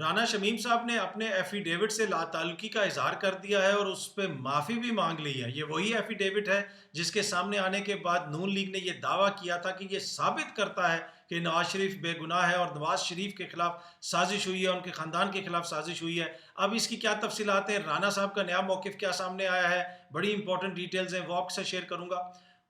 رانا شمیم صاحب نے اپنے ایفیڈیوٹ سے لاتعلقی کا اظہار کر دیا ہے اور اس پہ معافی بھی مانگ لی ہے۔ یہ وہی ایفیڈیوٹ ہے جس کے سامنے آنے کے بعد نون لیگ نے یہ دعویٰ کیا تھا کہ یہ ثابت کرتا ہے کہ نواز شریف بے گناہ ہے اور نواز شریف کے خلاف سازش ہوئی ہے، ان کے خاندان کے خلاف سازش ہوئی ہے۔ اب اس کی کیا تفصیلات ہیں، رانا صاحب کا نیا موقف کیا سامنے آیا ہے، بڑی امپورٹنٹ ڈیٹیلز ہیں، وہ آپ سے شیئر کروں گا۔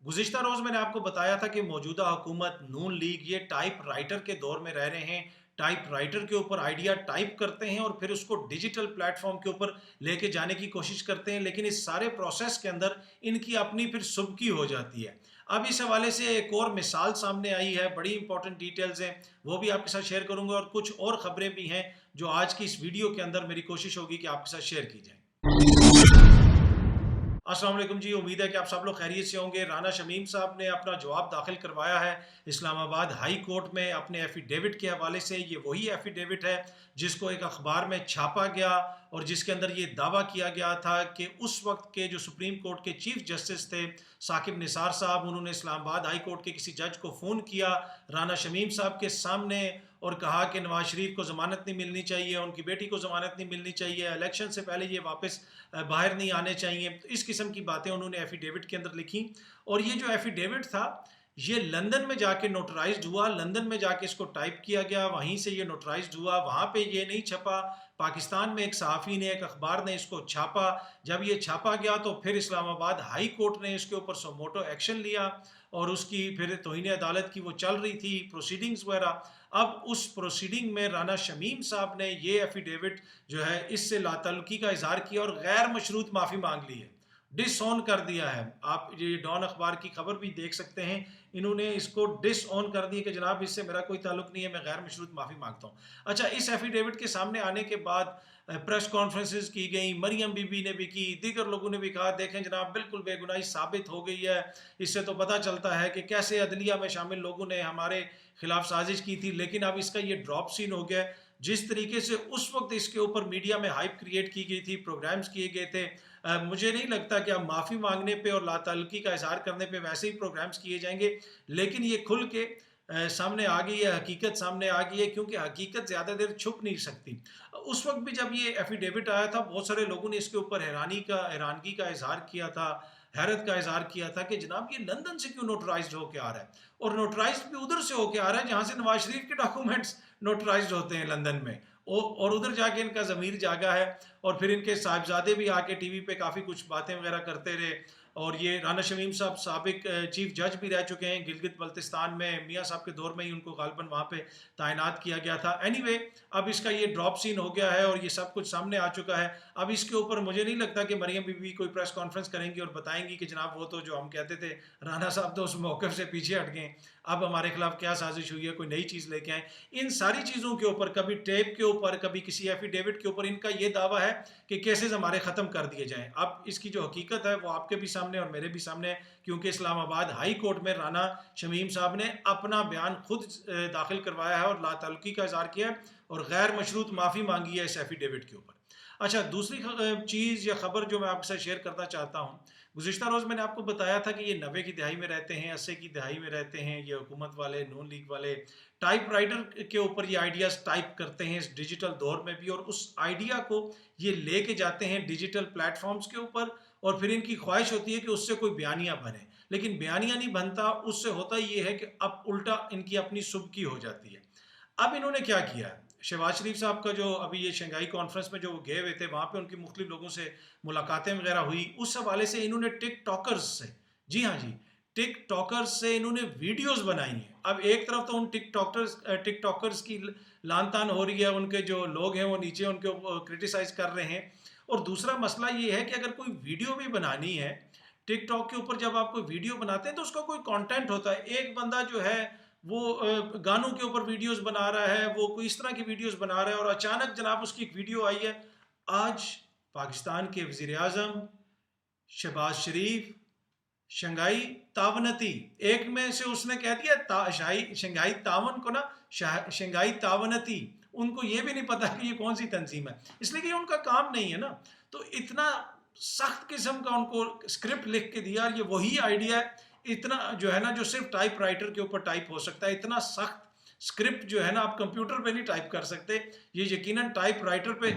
گزشتہ روز میں نے آپ کو بتایا تھا کہ موجودہ حکومت نون لیگ یہ ٹائپ رائٹر کے دور میں رہ رہے ہیں۔ ٹائپ رائٹر کے اوپر آئیڈیا ٹائپ کرتے ہیں اور پھر اس کو ڈیجیٹل پلیٹ فارم کے اوپر لے کے جانے کی کوشش کرتے ہیں، لیکن اس سارے پروسیس کے اندر ان کی اپنی پھر سبکی ہو جاتی ہے۔ اب اس حوالے سے ایک اور مثال سامنے آئی ہے، بڑی امپورٹنٹ ڈیٹیلز ہیں، وہ بھی آپ کے ساتھ شیئر کروں گا، اور کچھ اور خبریں بھی ہیں جو آج کی اس ویڈیو کے اندر میری کوشش ہوگی کہ آپ کے ساتھ شیئر کی جائیں۔ السلام علیکم جی، امید ہے کہ آپ سب لوگ خیریت سے ہوں گے۔ رانا شمیم صاحب نے اپنا جواب داخل کروایا ہے اسلام آباد ہائی کورٹ میں اپنے ایفیڈیوٹ کے حوالے سے۔ یہ وہی ایفیڈیوٹ ہے جس کو ایک اخبار میں چھاپا گیا اور جس کے اندر یہ دعویٰ کیا گیا تھا کہ اس وقت کے جو سپریم کورٹ کے چیف جسٹس تھے ثاقب نثار صاحب، انہوں نے اسلام آباد ہائی کورٹ کے کسی جج کو فون کیا رانا شمیم صاحب کے سامنے اور کہا کہ نواز شریف کو ضمانت نہیں ملنی چاہیے، ان کی بیٹی کو ضمانت نہیں ملنی چاہیے، الیکشن سے پہلے یہ واپس باہر نہیں آنے چاہیے۔ تو اس قسم کی باتیں انہوں نے ایفیڈیوٹ کے اندر لکھی، اور یہ جو ایفیڈیوٹ تھا یہ لندن میں جا کے نوٹرائزڈ ہوا، لندن میں جا کے اس کو ٹائپ کیا گیا، وہیں سے یہ نوٹرائزڈ ہوا، وہاں پہ یہ نہیں چھپا۔ پاکستان میں ایک صحافی نے، ایک اخبار نے اس کو چھاپا، جب یہ چھاپا گیا تو پھر اسلام آباد ہائی کورٹ نے اس کے اوپر سوموٹو ایکشن لیا، اور اس کی پھر توہین عدالت کی وہ چل رہی تھی پروسیڈنگز وغیرہ۔ اب اس پروسیڈنگ میں رانا شمیم صاحب نے یہ ایفیڈیوٹ جو ہے اس سے لاتعلقی کا اظہار کیا اور غیر مشروط معافی مانگ لی ہے، ڈس آن کر دیا ہے۔ آپ یہ ڈان اخبار کی خبر بھی دیکھ سکتے ہیں، انہوں نے اس کو ڈس آن کر دیا کہ جناب اس سے میرا کوئی تعلق نہیں ہے، میں غیر مشروط معافی مانگتا ہوں۔ اچھا، اس ایفیڈیوٹ کے سامنے آنے کے بعد پریس کانفرنسز کی گئیں، مریم بی بی نے بھی کی، دیگر لوگوں نے بھی کہا دیکھیں جناب بالکل بے گناہی ثابت ہو گئی ہے، اس سے تو پتہ چلتا ہے کہ کیسے عدلیہ میں شامل لوگوں نے ہمارے خلاف سازش کی تھی۔ لیکن اب اس کا یہ ڈراپ سین ہو گیا، جس طریقے سے اس وقت اس کے اوپر میڈیا میں ہائپ کریٹ کی گئی تھی، پروگرامز کیے گئے تھے، مجھے نہیں لگتا کہ اب معافی مانگنے پہ اور لاتعلقی کا اظہار کرنے پہ ویسے ہی پروگرامز کیے جائیں گے۔ لیکن یہ کھل کے سامنے آ گئی ہے، حقیقت سامنے آ گئی ہے، کیونکہ حقیقت زیادہ دیر چھپ نہیں سکتی۔ اس وقت بھی جب یہ ایفیڈیوٹ آیا تھا بہت سارے لوگوں نے اس کے اوپر حیرانگی کا اظہار کیا تھا، حیرت کا اظہار کیا تھا کہ جناب یہ لندن سے کیوں نوٹرائزڈ ہو کے آ رہا ہے، اور نوٹرائزڈ بھی ادھر سے ہو کے آ رہا ہے جہاں سے نواز شریف کے ڈاکومنٹس نوٹرائزڈ ہوتے ہیں لندن میں، اور ادھر جا کے ان کا ضمیر جاگا ہے، اور پھر ان کے صاحبزادے بھی آ کے ٹی وی پہ کافی کچھ باتیں وغیرہ کرتے رہے۔ اور یہ رانا شمیم صاحب سابق چیف جج بھی رہ چکے ہیں گلگت بلتستان میں، میاں صاحب کے دور میں ہی ان کو غالباً وہاں پہ تعینات کیا گیا تھا۔ اینی وے، اب اس کا یہ ڈراپ سین ہو گیا ہے اور یہ سب کچھ سامنے آ چکا ہے۔ اب اس کے اوپر مجھے نہیں لگتا کہ مریم بی بی کوئی پریس کانفرنس کریں گی اور بتائیں گی کہ جناب وہ تو جو ہم کہتے تھے رانا صاحب تو اس موقف سے پیچھے ہٹ گئے، اب ہمارے خلاف کیا سازش ہوئی ہے، کوئی نئی چیز لے کے آئیں۔ ان ساری چیزوں کے اوپر، کبھی ٹیپ کے اوپر، کبھی کسی ایفیڈیوٹ کے اوپر، ان کا یہ دعویٰ ہے کہ کیسز ہمارے ختم کر دیے جائیں۔ اب اس کی جو حقیقت ہے وہ آپ کے بھی سامنے اور میرے بھی سامنے ہے، کیونکہ اسلام آباد ہائی کورٹ میں رانا شمیم صاحب نے اپنا بیان خود داخل کروایا ہے اور لاتعلقی کا اظہار کیا ہے اور غیر مشروط معافی مانگی ہے اس ایفیڈیوٹ کے اوپر۔ اچھا، دوسری چیز یا خبر جو میں آپ کے ساتھ شیئر کرنا چاہتا ہوں، گزشتہ روز میں نے آپ کو بتایا تھا کہ یہ 90 کی دہائی میں رہتے ہیں، 80 کی دہائی میں رہتے ہیں، یہ حکومت والے، نون لیگ والے ٹائپ رائٹر کے اوپر یہ آئیڈیاز ٹائپ کرتے ہیں اس ڈیجیٹل دور میں بھی، اور اس آئیڈیا کو یہ لے کے جاتے ہیں ڈیجیٹل پلیٹ فارمز کے اوپر، اور پھر ان کی خواہش ہوتی ہے کہ اس سے کوئی بیانیہ بنے، لیکن بیانیہ نہیں بنتا، اس سے ہوتا یہ ہے کہ اب الٹا ان کی اپنی سبکی ہو جاتی ہے۔ اب انہوں نے کیا کیا ہے، شہباز شریف صاحب کا جو ابھی یہ شنگھائی کانفرنس میں جو وہ گئے ہوئے تھے، وہاں پہ ان کی مختلف لوگوں سے ملاقاتیں وغیرہ ہوئی، اس حوالے سے انہوں نے ٹک ٹاکرز سے، جی ہاں جی، ٹک ٹاکرز سے انہوں نے ویڈیوز بنائی ہیں۔ اب ایک طرف تو ان ٹک ٹاکرز کی لان تان ہو رہی ہے، ان کے جو لوگ ہیں وہ نیچے ان کو کرٹیسائز کر رہے ہیں، اور دوسرا مسئلہ یہ ہے کہ اگر کوئی ویڈیو بھی بنانی ہے ٹک ٹاک کے اوپر، جب آپ کوئی ویڈیو بناتے ہیں تو اس کا کوئی کانٹینٹ ہوتا ہے۔ ایک بندہ جو ہے وہ گانوں کے اوپر ویڈیوز بنا رہا ہے، وہ کوئی اس طرح کی ویڈیوز بنا رہا ہے، اور اچانک جناب اس کی ایک ویڈیو آئی ہے۔ آج پاکستان کے وزیر اعظم شہباز شریف شنگھائی تعاونتی، ایک میں سے اس نے کہہ دیا شنگھائی تعاون کو نا شنگھائی تعاونتی، ان کو یہ بھی نہیں پتا کہ یہ کون سی تنظیم ہے، اس لیے کہ ان کا کام نہیں ہے نا۔ تو اتنا سخت قسم کا ان کو اسکرپٹ لکھ کے دیا، یہ وہی آئیڈیا ہے، اتنا جو ہے نا جو صرف ٹائپ رائٹر کے اوپر ٹائپ ہو سکتا ہے، اتنا سخت اسکرپٹ جو ہے نا آپ کمپیوٹر پہ نہیں ٹائپ کر سکتے، یہ یقیناً ٹائپ رائٹر پہ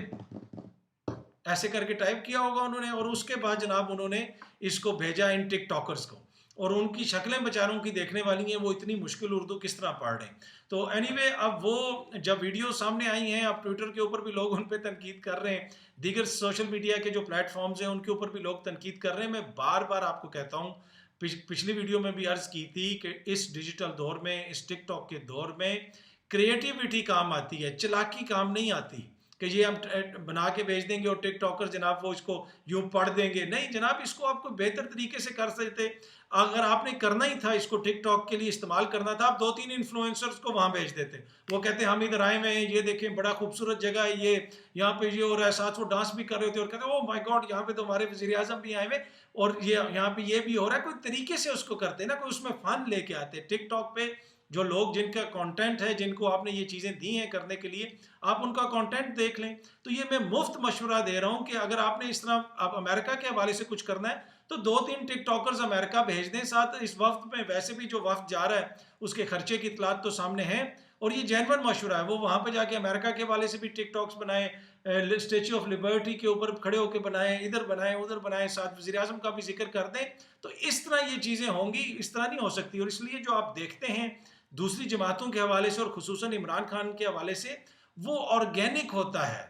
ایسے کر کے ٹائپ کیا ہوگا انہوں نے، اور اس کے بعد جناب انہوں نے اس کو بھیجا ان ٹک ٹاکرز کو، اور ان کی شکلیں بیچاروں کی دیکھنے والی ہیں، وہ اتنی مشکل اردو کس طرح پڑھ رہے ہیں۔ تو اینی وے اب وہ جب ویڈیو سامنے آئی ہیں، اب ٹویٹر کے اوپر بھی لوگ ان پہ تنقید کر رہے ہیں، دیگر سوشل میڈیا کے جو پلیٹ فارمز ہیں ان کے اوپر بھی لوگ تنقید کر رہے ہیں۔ میں بار بار آپ کو کہتا ہوں، پچھلی ویڈیو میں بھی عرض کی تھی کہ اس ڈیجیٹل دور میں، اس ٹک ٹاک کے دور میں کریٹیوٹی کام آتی ہے، چلاکی کام نہیں آتی کہ یہ ہم بنا کے بھیج دیں گے اور ٹک ٹاکر جناب وہ اس کو یوں پڑھ دیں گے۔ نہیں جناب، اس کو آپ کو بہتر طریقے سے کر سکتے، اگر آپ نے کرنا ہی تھا اس کو ٹک ٹاک کے لیے استعمال کرنا تھا، آپ 2-3 انفلوئنسرز کو وہاں بھیج دیتے، وہ کہتے ہیں ہم ادھر آئے ہوئے ہیں، یہ دیکھیں بڑا خوبصورت جگہ ہے، یہ یہاں پہ یہ ہو رہا ہے، ساتھ وہ ڈانس بھی کر رہے ہوتے اور کہتے ہیں او مائی گاڈ یہاں پہ تو ہمارے وزیر اعظم بھی آئے ہوئے اور یہ یہاں پہ یہ بھی ہو رہا ہے۔ کوئی طریقے سے اس کو کرتے نا، کوئی اس میں فن لے کے آتے۔ ٹک ٹاک پہ جو لوگ جن کا کانٹینٹ ہے، جن کو آپ نے یہ چیزیں دی ہیں کرنے کے لیے، آپ ان کا کانٹینٹ دیکھ لیں۔ تو یہ میں مفت مشورہ دے رہا ہوں کہ اگر آپ نے اس طرح اب امریکہ کے حوالے سے کچھ کرنا ہے تو 2-3 ٹک ٹاکرز امریکہ بھیج دیں ساتھ۔ اس وقت میں ویسے بھی جو وفد جا رہا ہے اس کے خرچے کی اطلاعات تو سامنے ہیں، اور یہ جینون مشورہ ہے، وہ وہاں پہ جا کے امریکہ کے حوالے سے بھی ٹک ٹاکس بنائیں، اسٹیچو آف لبرٹی کے اوپر کھڑے ہو کے بنائیں، ادھر بنائیں ادھر بنائیں، ساتھ وزیر اعظم کا بھی ذکر کر دیں۔ تو اس طرح یہ چیزیں ہوں گی، اس طرح نہیں ہو سکتی۔ اور اس لیے جو آپ دیکھتے ہیں دوسری جماعتوں کے حوالے سے اور خصوصاً عمران خان کے حوالے سے، وہ آرگینک ہوتا ہے۔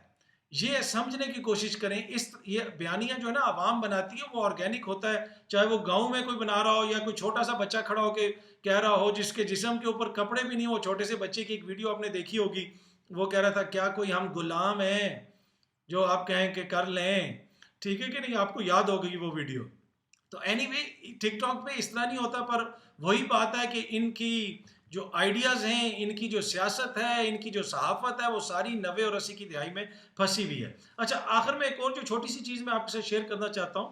یہ سمجھنے کی کوشش کریں، یہ بیانیہ جو ہے نا عوام بناتی ہے، وہ آرگینک ہوتا ہے، چاہے وہ گاؤں میں کوئی بنا رہا ہو یا کوئی چھوٹا سا بچہ کھڑا ہو کے کہہ رہا ہو جس کے جسم کے اوپر کپڑے بھی نہیں، وہ چھوٹے سے بچے کی ایک ویڈیو آپ نے دیکھی ہوگی، وہ کہہ رہا تھا کیا کوئی ہم غلام ہیں جو آپ کہیں کہ کر لیں، ٹھیک ہے کہ نہیں، آپ کو یاد ہوگی وہ ویڈیو۔ تو اینی وے ٹک ٹاک پہ اس طرح نہیں ہوتا، پر وہی بات ہے کہ ان کی جو آئیڈیاز ہیں، ان کی جو سیاست ہے، ان کی جو صحافت ہے، وہ ساری 90 اور 80 کی دہائی میں پھنسی ہوئی ہے۔ اچھا آخر میں ایک اور جو چھوٹی سی چیز میں آپ کے ساتھ شیئر کرنا چاہتا ہوں،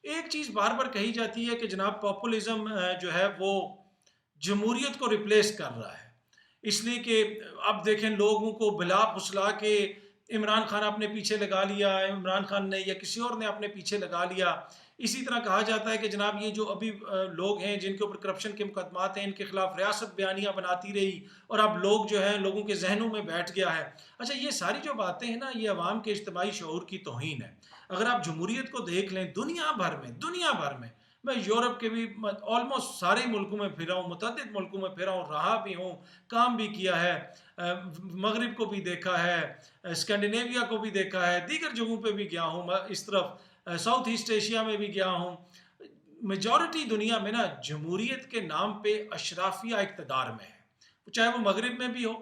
ایک چیز بار بار کہی جاتی ہے کہ جناب پاپولزم جو ہے وہ جمہوریت کو ریپلیس کر رہا ہے، اس لیے کہ اب دیکھیں لوگوں کو بلا پھسلا کے عمران خان اپنے پیچھے لگا لیا، عمران خان نے یا کسی اور نے اپنے پیچھے لگا لیا۔ اسی طرح کہا جاتا ہے کہ جناب یہ جو ابھی لوگ ہیں جن کے اوپر کرپشن کے مقدمات ہیں، ان کے خلاف ریاست بیانیہ بناتی رہی اور اب لوگ جو ہیں لوگوں کے ذہنوں میں بیٹھ گیا ہے۔ اچھا یہ ساری جو باتیں ہیں نا، یہ عوام کے اجتماعی شعور کی توہین ہے۔ اگر آپ جمہوریت کو دیکھ لیں دنیا بھر میں میں یورپ کے بھی آلموسٹ سارے ملکوں میں پھرا ہوں، متعدد ملکوں میں پھرا ہوں، رہا بھی ہوں، کام بھی کیا ہے، مغرب کو بھی دیکھا ہے، اسکینڈینیویا کو بھی دیکھا ہے، دیگر جگہوں پہ بھی گیا ہوں، اس طرف ساؤتھ ایسٹ ایشیا میں بھی گیا ہوں۔ میجورٹی دنیا میں نا جمہوریت کے نام پہ اشرافیہ اقتدار میں ہے، چاہے وہ مغرب میں بھی ہو،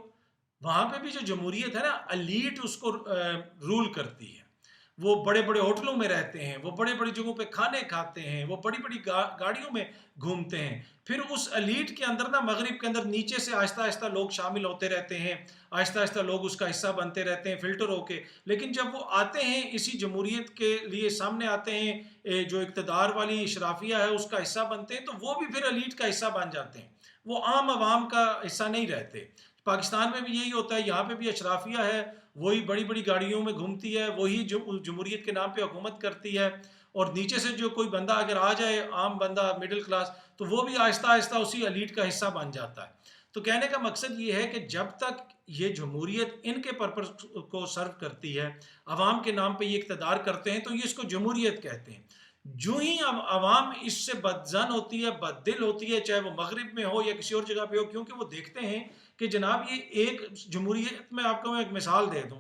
وہاں پہ بھی جو جمہوریت ہے نا الیٹ اس کو رول کرتی ہے، وہ بڑے بڑے ہوٹلوں میں رہتے ہیں، وہ بڑے بڑی جگہوں پہ کھانے کھاتے ہیں، وہ بڑی بڑی گاڑیوں میں گھومتے ہیں۔ پھر اس الیٹ کے اندر نا مغرب کے اندر نیچے سے آہستہ آہستہ لوگ شامل ہوتے رہتے ہیں، آہستہ آہستہ لوگ اس کا حصہ بنتے رہتے ہیں فلٹر ہو کے، لیکن جب وہ آتے ہیں اسی جمہوریت کے لیے سامنے آتے ہیں، جو اقتدار والی اشرافیہ ہے اس کا حصہ بنتے ہیں، تو وہ بھی پھر الیٹ کا حصہ بن جاتے ہیں، وہ عام عوام کا حصہ نہیں رہتے۔ پاکستان میں بھی یہی ہوتا ہے، یہاں پہ بھی اشرافیہ ہے، وہی بڑی بڑی گاڑیوں میں گھومتی ہے، وہی جمہوریت کے نام پہ حکومت کرتی ہے، اور نیچے سے جو کوئی بندہ اگر آ جائے، عام بندہ مڈل کلاس، تو وہ بھی آہستہ آہستہ اسی الیٹ کا حصہ بن جاتا ہے۔ تو کہنے کا مقصد یہ ہے کہ جب تک یہ جمہوریت ان کے پرپس کو سرو کرتی ہے، عوام کے نام پہ یہ اقتدار کرتے ہیں، تو یہ اس کو جمہوریت کہتے ہیں۔ جو ہی عوام اس سے بدظن ہوتی ہے، بد دل ہوتی ہے، چاہے وہ مغرب میں ہو یا کسی اور جگہ پہ ہو، کیونکہ وہ دیکھتے ہیں کہ جناب یہ ایک جمہوریت میں آپ کو میں ایک مثال دے دوں،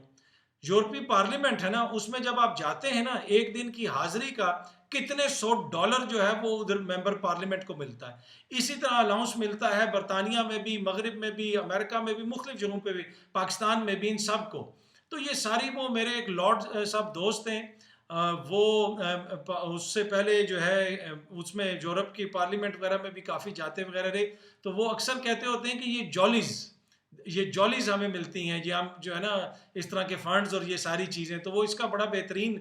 یورپی پارلیمنٹ ہے نا، اس میں جب آپ جاتے ہیں نا، ایک دن کی حاضری کا کتنے $100 جو ہے وہ ادھر ممبر پارلیمنٹ کو ملتا ہے۔ اسی طرح الاؤنس ملتا ہے برطانیہ میں بھی، مغرب میں بھی، امریکہ میں بھی، مختلف جگہوں پہ بھی، پاکستان میں بھی، ان سب کو۔ تو یہ ساری وہ میرے ایک لارڈ صاحب دوست ہیں، وہ اس سے پہلے جو ہے اس میں یورپ کی پارلیمنٹ وغیرہ میں بھی کافی جاتے وغیرہ رہے، تو وہ اکثر کہتے ہوتے ہیں کہ یہ جولیز ہمیں ملتی ہیں، یہ ہم جو ہے نا اس طرح کے فنڈز اور یہ ساری چیزیں، تو وہ اس کا بڑا بہترین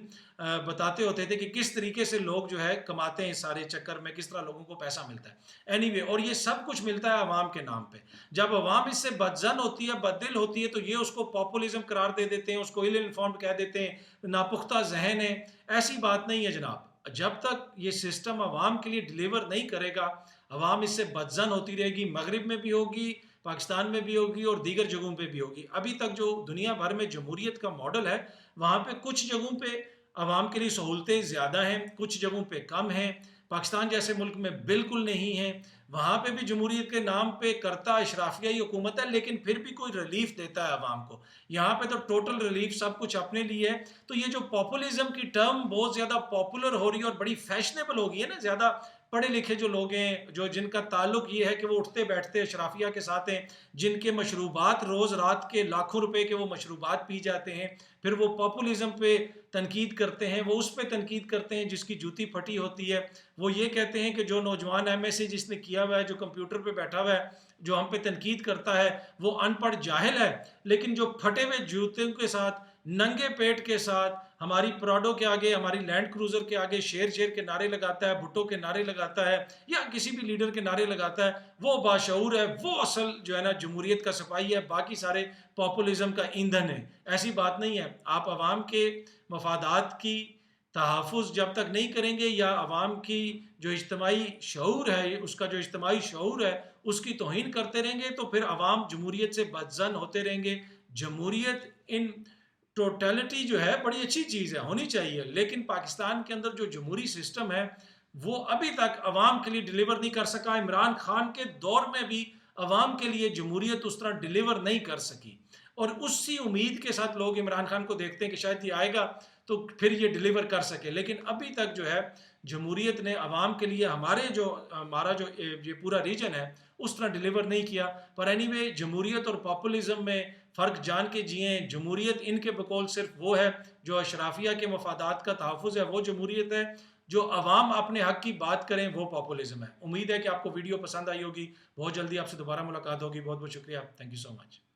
بتاتے ہوتے تھے کہ کس طریقے سے لوگ جو ہے کماتے ہیں، سارے چکر میں کس طرح لوگوں کو پیسہ ملتا ہے۔ اینی وے، اور یہ سب کچھ ملتا ہے عوام کے نام پہ۔ جب عوام اس سے بدظن ہوتی ہے، بددل ہوتی ہے، تو یہ اس کو پاپولزم قرار دے دیتے ہیں، اس کو ایل انفارمڈ کہہ دیتے ہیں، ناپختہ ذہن ہے۔ ایسی بات نہیں ہے جناب، جب تک یہ سسٹم عوام کے لیے ڈیلیور نہیں کرے گا، عوام اس سے بدظن ہوتی رہے گی، مغرب میں بھی ہوگی، پاکستان میں بھی ہوگی اور دیگر جگہوں پہ بھی ہوگی۔ ابھی تک جو دنیا بھر میں جمہوریت کا ماڈل ہے وہاں پہ کچھ جگہوں پہ عوام کے لیے سہولتیں زیادہ ہیں، کچھ جگہوں پہ کم ہیں۔ پاکستان جیسے ملک میں بالکل نہیں ہیں، وہاں پہ بھی جمہوریت کے نام پہ کرتا اشرافیہ حکومت ہے، لیکن پھر بھی کوئی ریلیف دیتا ہے عوام کو۔ یہاں پہ تو ٹوٹل ریلیف، سب کچھ اپنے لیے ہے۔ تو یہ جو پاپولزم کی ٹرم بہت زیادہ پاپولر ہو رہی ہے اور بڑی فیشنیبل ہو گئی ہے نا، زیادہ پڑھے لکھے جو لوگ ہیں، جو جن کا تعلق یہ ہے کہ وہ اٹھتے بیٹھتے اشرافیہ کے ساتھ ہیں، جن کے مشروبات روز رات کے لاکھوں روپے کے وہ مشروبات پی جاتے ہیں، پھر وہ پاپولزم پہ تنقید کرتے ہیں، وہ اس پہ تنقید کرتے ہیں جس کی جوتی پھٹی ہوتی ہے۔ وہ یہ کہتے ہیں کہ جو نوجوان ایم ایس سی جس نے کیا ہوا ہے، جو کمپیوٹر پہ بیٹھا ہوا ہے، جو ہم پہ تنقید کرتا ہے، وہ ان پڑھ جاہل ہے، لیکن جو پھٹے ہوئے جوتوں کے ساتھ، ننگے پیٹ کے ساتھ ہماری پراڈو کے آگے، ہماری لینڈ کروزر کے آگے شیر شیر کے نعرے لگاتا ہے، بھٹو کے نعرے لگاتا ہے، یا کسی بھی لیڈر کے نعرے لگاتا ہے، وہ باشعور ہے، وہ اصل جو ہے نا جمہوریت کا سپاہی ہے، باقی سارے پاپولزم کا ایندھن ہے۔ ایسی بات نہیں ہے۔ آپ عوام کے مفادات کی تحفظ جب تک نہیں کریں گے، یا عوام کی جو اجتماعی شعور ہے، اس کا جو اجتماعی شعور ہے اس کی توہین کرتے رہیں گے، تو پھر عوام جمہوریت سے بدظن ہوتے رہیں گے۔ جمہوریت ان ٹوٹیلٹی جو ہے بڑی اچھی چیز ہے، ہونی چاہیے، لیکن پاکستان کے اندر جو جمہوری سسٹم ہے وہ ابھی تک عوام کے لیے ڈیلیور نہیں کر سکا۔ عمران خان کے دور میں بھی عوام کے لیے جمہوریت اس طرح ڈیلیور نہیں کر سکی، اور اسی امید کے ساتھ لوگ عمران خان کو دیکھتے ہیں کہ شاید یہ آئے گا تو پھر یہ ڈیلیور کر سکے، لیکن ابھی تک جو ہے جمہوریت نے عوام کے لیے ہمارا جو یہ پورا ریجن ہے اس طرح ڈیلیور نہیں کیا۔ پر اینی وے، جمہوریت اور پاپولزم میں فرق جان کے جئیں۔ جمہوریت ان کے بقول صرف وہ ہے جو اشرافیہ کے مفادات کا تحفظ ہے، وہ جمہوریت ہے۔ جو عوام اپنے حق کی بات کریں وہ پاپولزم ہے۔ امید ہے کہ آپ کو ویڈیو پسند آئی ہوگی، بہت جلدی آپ سے دوبارہ ملاقات ہوگی۔ بہت بہت شکریہ، تھینک یو سو مچ۔